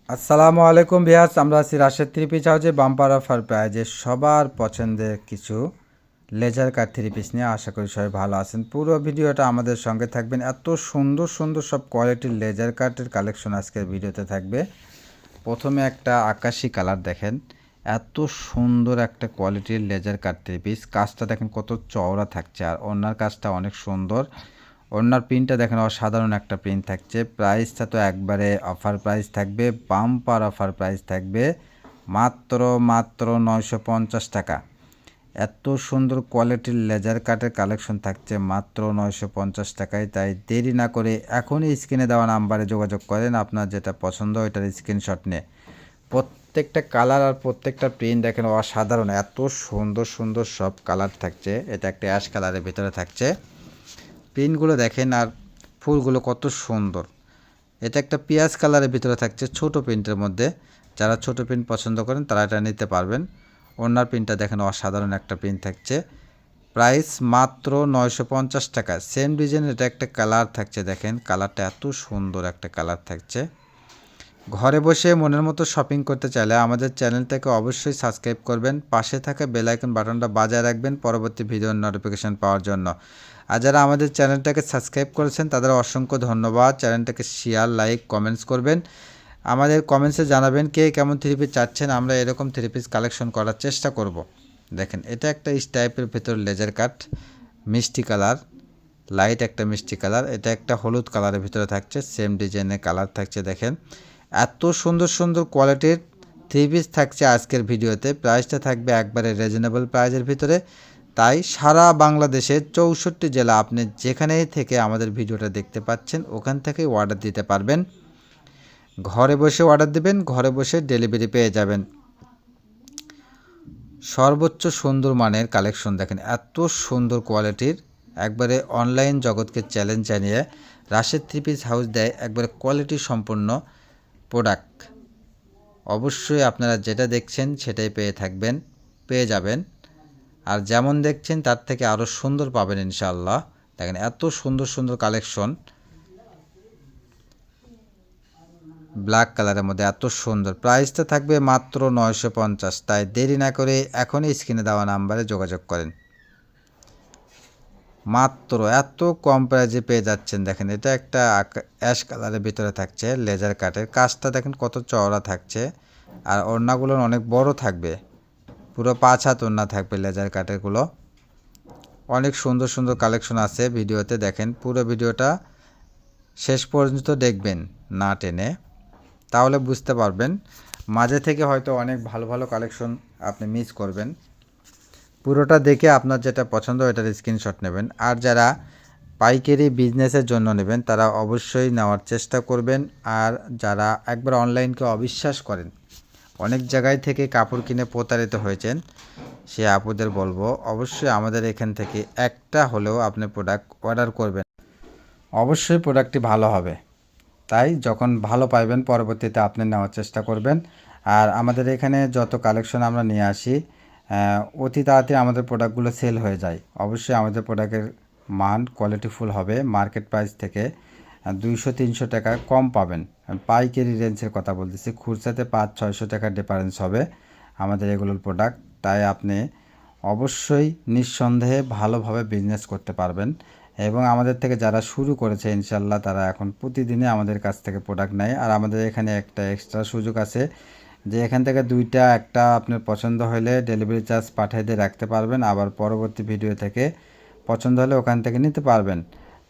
আসসালামু আলাইকুম ভিয়াস, আমরা আছি রাশেদ থ্রি পিস হাউজে বাম্পার অফার প্রাইজে সবার পছন্দের কিছু লেজার কাট থ্রি পিস নিয়ে। আশা করি সবাই ভালো আছেন। পুরো ভিডিওটা আমাদের সঙ্গে থাকবেন। এত সুন্দর সুন্দর সব কোয়ালিটির লেজার কাটের কালেকশন আজকের ভিডিওতে থাকবে। প্রথমে একটা আকাশি কালার দেখেন, এত সুন্দর একটা কোয়ালিটির লেজার কাট থ্রি পিস। কাজটা দেখেন কত চওড়া থাকছে, আর ওনার কাজটা অনেক সুন্দর। ওনার প্রিন্টটা দেখেন অসাধারণ একটা প্রিন্ট থাকছে। প্রাইসটা তো একবারে অফার প্রাইস থাকবে, বাম্পার অফার প্রাইস থাকবে মাত্র মাত্র 950 টাকা। এত সুন্দর কোয়ালিটির লেজার কাটের কালেকশন থাকছে মাত্র 950 টাকায়। তাই দেরি না করে এখনই স্ক্রিনে দেওয়া নাম্বারে যোগাযোগ করেন, আপনার যেটা পছন্দ ওইটার স্ক্রিনশট নিয়ে। প্রত্যেকটা কালার আর প্রত্যেকটা প্রিন্ট দেখেন অসাধারণ, এত সুন্দর সুন্দর সব কালার থাকছে। এটা একটা অ্যাশ কালারের ভিতরে থাকছে। প্রিন্টগুলো দেখেন আর ফুলগুলো কত সুন্দর। এটা একটা পেঁয়াজ কালারের ভিতরে থাকছে ছোট প্রিন্টের মধ্যে। যারা ছোট প্রিন্ট পছন্দ করেন তারা এটা নিতে পারবেন। ওনার প্রিন্টটা দেখেন অসাধারণ একটা প্রিন্ট থাকছে। প্রাইস মাত্র 950 টাকা। সেম ডিজাইনের এটা একটা কালার থাকছে, দেখেন কালারটা এত সুন্দর একটা কালার থাকছে। ঘরে বসে মনের মতো শপিং করতে চাইলে আমাদের চ্যানেলটাকে অবশ্যই সাবস্ক্রাইব করবেন, পাশে থাকা বেল আইকন বাটনটা বাজায় রাখবেন পরবর্তী ভিডিওর নোটিফিকেশন পাওয়ার জন্য। আর যারা আমাদের চ্যানেলটাকে সাবস্ক্রাইব করেছেন তাদের অসংখ্য ধন্যবাদ। চ্যানেলটাকে শেয়ার, লাইক, কমেন্টস করবেন। আমাদের কমেন্টসে জানাবেন কে কেমন থ্রি পিস চাচ্ছেন, আমরা এরকম থ্রি পিস কালেকশন করার চেষ্টা করব। দেখেন এটা একটা টাইপের ভেতর লেজার কাট, মিষ্টি কালার, লাইট একটা মিষ্টি কালার। এটা একটা হলুদ কালারের ভিতরে থাকছে, সেম ডিজাইনের কালার থাকছে। দেখেন এত সুন্দর সুন্দর কোয়ালিটির থ্রি পিস থাকছে আজকের ভিডিওতে। প্রাইসটা থাকবে একবারে রিজনেবল প্রাইসের ভিতরে। তাই সারা বাংলাদেশের 64 জেলা, আপনি যেখানেই থেকে আমাদের ভিডিওটা দেখতে পাচ্ছেন ওখান থেকেই অর্ডার দিতে পারবেন। ঘরে বসে অর্ডার দেবেন, ঘরে বসে ডেলিভারি পেয়ে যাবেন। সর্বোচ্চ সুন্দর মানের কালেকশন দেখেন, এত সুন্দর কোয়ালিটির। একবারে অনলাইন জগৎকে চ্যালেঞ্জ জানিয়ে রাশেদ থ্রি পিস হাউস দেয় একবারে কোয়ালিটি সম্পন্ন প্রোডাক্ট। অবশ্যই আপনারা যেটা দেখছেন সেটাই পেয়ে যাবেন। আর যেমন দেখছেন তার থেকে আরও সুন্দর পাবেন ইনশাআল্লাহ। দেখেন এত সুন্দর সুন্দর কালেকশন, ব্ল্যাক কালারের মধ্যে এত সুন্দর। প্রাইসটা থাকবে মাত্র 950। তাই দেরি না করে এখনই স্ক্রিনে দেওয়া নাম্বারে যোগাযোগ করেন। মাত্র এত কম প্রাইজে পেয়ে যাচ্ছেন। দেখেন এটা একটা অ্যাশ কালারের ভিতরে থাকছে লেজার কাটের। কাজটা দেখেন কত চওড়া থাকছে, আর ওড়নাগুলো অনেক বড় থাকবে, পুরো 5 হাত ওড়না থাকবে লেজার কাটেরগুলো। অনেক সুন্দর সুন্দর কালেকশন আছে ভিডিওতে, দেখেন পুরো ভিডিওটা শেষ পর্যন্ত দেখবেন না টেনে, তাহলে বুঝতে পারবেন। মাঝে থেকে হয়তো অনেক ভালো ভালো কালেকশন আপনি মিস করবেন। পুরোটা দেখে আপনার যেটা পছন্দ এটার স্ক্রিনশট নেবেন। আর যারা পাইকারি বিজনেসের জন্য নেবেন তারা অবশ্যই নেওয়ার চেষ্টা করবেন। আর যারা একবার অনলাইনকে অবিশ্বাস করেন, অনেক জায়গায় থেকে কাপড় কিনে প্রতারিত হয়েছেন, সে আপুদের বলবো অবশ্যই আমাদের এখান থেকে একটা হলেও আপনি প্রোডাক্ট অর্ডার করবেন, অবশ্যই প্রোডাক্টটি ভালো হবে। তাই যখন ভালো পাইবেন পরবর্তীতে আপনি নেওয়ার চেষ্টা করবেন। আর আমাদের এখানে যত কালেকশন আমরা নিয়ে আসি অতি তাড়াতাড়ি আমাদের প্রোডাক্টগুলো সেল হয়ে যায়। অবশ্যই আমাদের প্রোডাক্টের মান কোয়ালিটিফুল হবে, মার্কেট প্রাইস থেকে 200-300 টাকা কম পাবেন। পাইকারি রেঞ্জের কথা বলতেছি, খুচরাতে 500-600 টাকার ডিফারেন্স হবে আমাদের এগুলোর প্রোডাক্ট। তাই আপনি অবশ্যই নিঃসন্দেহে ভালোভাবে বিজনেস করতে পারবেন। এবং আমাদের থেকে যারা শুরু করেছে ইনশাল্লাহ তারা এখন প্রতিদিনে আমাদের কাছ থেকে প্রোডাক্ট নেয়। আর আমাদের এখানে একটা এক্সট্রা সুযোগ আছে যে এখান থেকে একটা আপনার পছন্দ হলে ডেলিভারি চার্জ পাঠিয়ে দিয়ে রাখতে পারবেন, আবার পরবর্তী ভিডিও থেকে পছন্দ হলে ওখান থেকে নিতে পারবেন।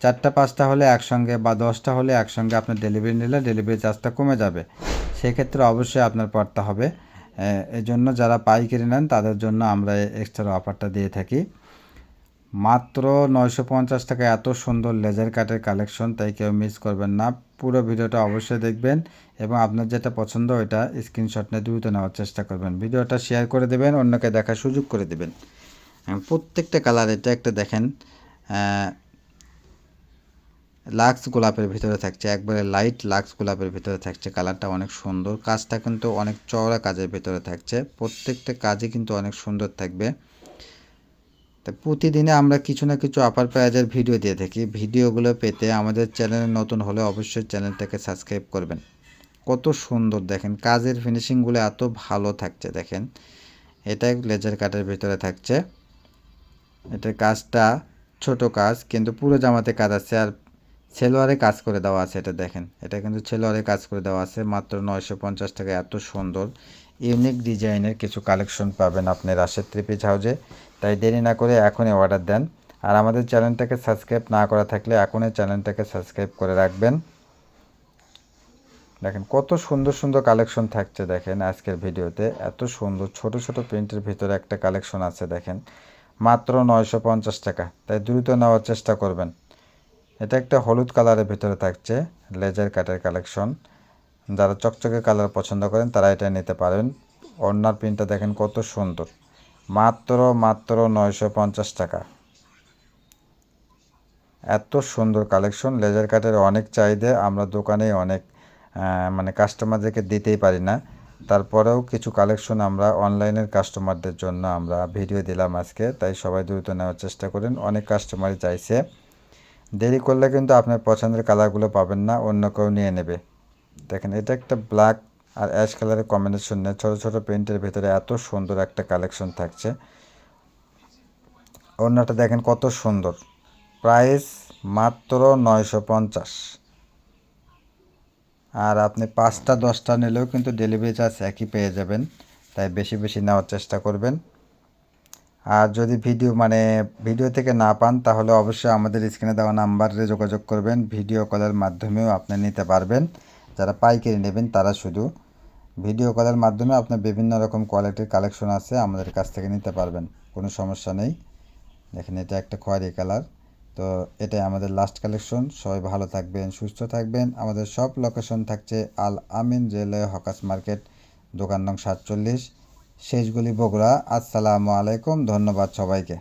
4-5টা হলে একসঙ্গে বা 10টা হলে একসঙ্গে আপনার ডেলিভারি নিলে ডেলিভারি চার্জটা কমে যাবে। সেক্ষেত্রে অবশ্যই আপনার পড়তে হবে। এই জন্য যারা পাইকারি নেন তাদের জন্য আমরা এক্সট্রা অফারটা দিয়ে থাকি। মাত্র 950 টাকা এত সুন্দর লেজার কাটের কালেকশন, তাই কেউ মিস করবেন না। পুরো ভিডিওটা অবশ্যই দেখবেন এবং আপনার যেটা পছন্দ ওইটা স্ক্রিনশট নিয়ে দ্রুত নেওয়ার চেষ্টা করবেন। ভিডিওটা শেয়ার করে দেবেন, অন্যকে দেখার সুযোগ করে দেবেন। প্রত্যেকটা কালার, এটা একটা দেখেন লাক্স গোলাপের ভিতরে থাকছে, একবারে লাইট লাক্স গোলাপের ভিতরে থাকছে। কালারটা অনেক সুন্দর, কাজটা কিন্তু অনেক চওড়া কাজের ভিতরে থাকছে। প্রত্যেকটা কাজই কিন্তু অনেক সুন্দর থাকবে। তো প্রতিদিনে আমরা কিছু না কিছু অফার প্রাইজের ভিডিও দিয়ে থাকি। ভিডিওগুলো পেতে আমাদের চ্যানেলে নতুন হলে অবশ্যই চ্যানেলটাকে সাবস্ক্রাইব করবেন। কত সুন্দর দেখেন, কাজের ফিনিশিংগুলো এত ভালো থাকছে দেখেন। এটা লেজার কাটের ভিতরে থাকছে। এটার কাজটা ছোট কাজ, কিন্তু পুরো জামাতে কাজ আছে, আর সেলোয়ারে কাজ করে দেওয়া আছে। এটা দেখেন, এটা কিন্তু সেলোয়ারে কাজ করে দেওয়া আছে। মাত্র 950 টাকা এত সুন্দর ইউনিক ডিজাইনের কিছু কালেকশন পাবেন আপনি রাশেদ থ্রি পিস হাউজে। তাই দেরি না করে এখনই অর্ডার দেন। আর আমাদের চ্যানেলটাকে সাবস্ক্রাইব না করা থাকলে এখনই চ্যানেলটাকে সাবস্ক্রাইব করে রাখবেন। দেখেন কত সুন্দর সুন্দর কালেকশন থাকছে দেখেন আজকের ভিডিওতে। এত সুন্দর ছোট ছোট প্রিন্টের ভিতরে একটা কালেকশন আছে দেখেন, মাত্র 950 টাকা। তাই দ্রুত নেওয়ার চেষ্টা করবেন। এটা একটা হলুদ কালারের ভিতরে থাকছে লেজার কাটের কালেকশন। যারা চকচকে কালার পছন্দ করেন তারা এটা নিতে পারেন। ওড়নার প্রিন্টটা দেখেন কত সুন্দর, মাত্র 950 টাকা। এত সুন্দর কালেকশন, লেজার কাটের অনেক চাহিদা, আমরা দোকানে অনেক মানে কাস্টমারদেরকে দিতেই পারি না। তারপরেও কিছু কালেকশন আমরা অনলাইনের কাস্টমারদের জন্য আমরা ভিডিও দিলাম আজকে। তাই সবাই দ্রুত নেওয়ার চেষ্টা করেন, অনেক কাস্টমারই চাইছে। দেরি করলে কিন্তু আপনার পছন্দের কালারগুলো পাবেন না, অন্য কেউ নিয়ে নেবে। দেখেন এটা একটা ব্ল্যাক আর অ্যাশ কালারের কম্বিনেশন নিয়ে ছোটো ছোটো প্রিন্টের ভিতরে এত সুন্দর একটা কালেকশন থাকছে। ওড়নাটা দেখেন কত সুন্দর, প্রাইস মাত্র 950। আর আপনি 5টা 10টা নিলেও কিন্তু ডেলিভারি চার্জ একই পেয়ে যাবেন। তাই বেশি বেশি নেওয়ার চেষ্টা করবেন। আর যদি ভিডিও থেকে না পান তাহলে অবশ্যই আমাদের স্ক্রিনে দেওয়া নাম্বারে যোগাযোগ করবেন। ভিডিও কলের মাধ্যমেও আপনি নিতে পারবেন। যারা পাইকারি নেবেন তারা শুধু ভিডিও কলের মাধ্যমে আপনার বিভিন্ন রকম কোয়ালিটির কালেকশন আছে আমাদের কাছ থেকে নিতে পারবেন, কোনো সমস্যা নেই। দেখেন এটা একটা খয়েরি কালার। তো এটাই আমাদের লাস্ট কালেকশন। সবাই ভালো থাকবেন, সুস্থ থাকবেন। আমাদের সব লোকেশন থাকছে আল আমিন রেলওয়ে হকার্স মার্কেট, দোকান নং 47, শেষগুলি, বগুড়া। আসসালামু আলাইকুম, ধন্যবাদ সবাইকে।